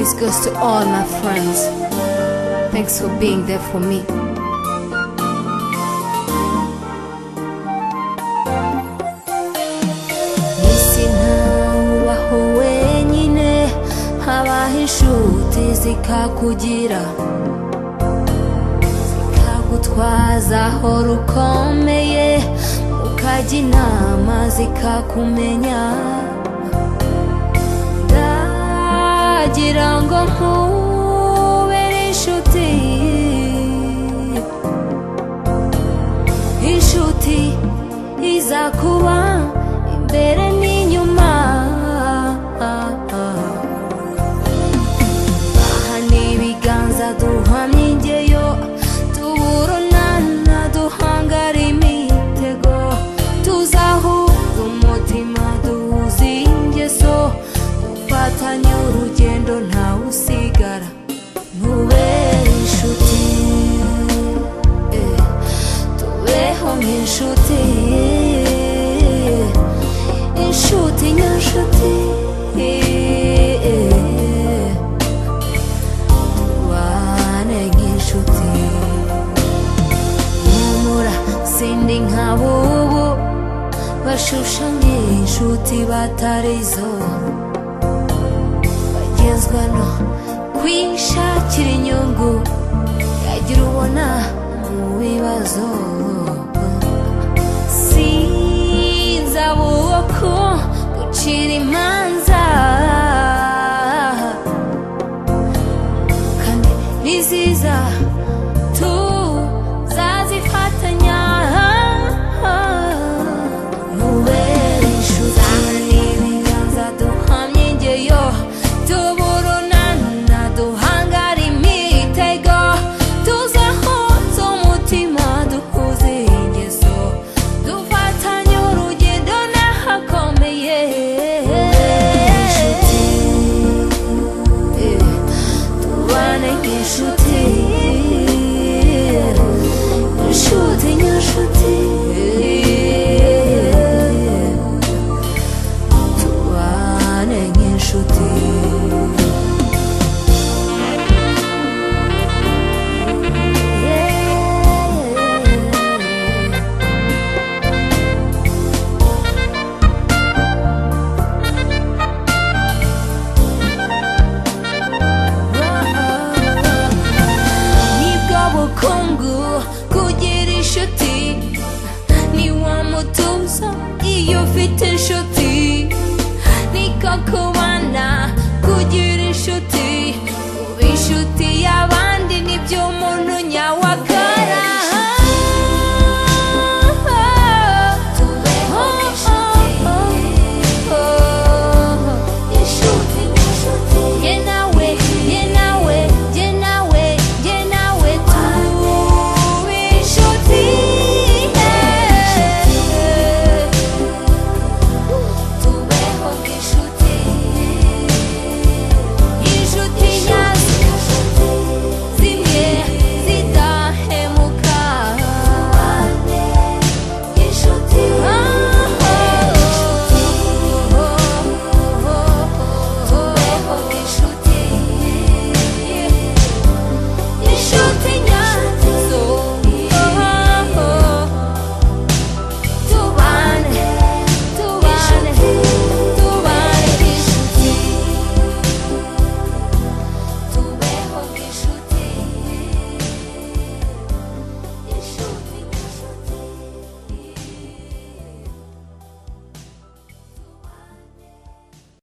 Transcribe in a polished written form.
This goes to all my friends. Thanks for being there for me. Isi ntawaho wenyine, habaho inshuti zikakugira, zikagutwaza aho rukomeye, ukajya inama zikakumenya. Ndagira ngo nkubere inshuti, inshuti izakuba imbere n'inyuma. Aha n'ibiganza duhamye ingeyo, tuburunana duhangara imitego, tuzahuza umutima duhuza ingeso, dufatanye urugendo ntawe usigara. Ntubere inshuti, tubeho nk'inshuti, inshuti nyanshuti, tubane nk'inshuti. Humura sindi nk'abubu bashushanya inshuti batarizo, bagenzwa no kwishakira inyungu, yagira ubona mu bibazo. Sinzabuwe ko gucira imanza, kandi niziza tuzazifatanya. Ntubere inshuti, n'ibiganza duhamye ingeyo, tuburunana duhangara imitego, tuzahuza umutima duhuza ingeso, dufatanye urugendo n'ahakomeye. Tubane nk'inshuti, inshuti nyanshuti, tubane nk'inshuti. Nibwo bukungu kugira inshuti, ni wa mutuzo iyo ufite inshuti, ni koko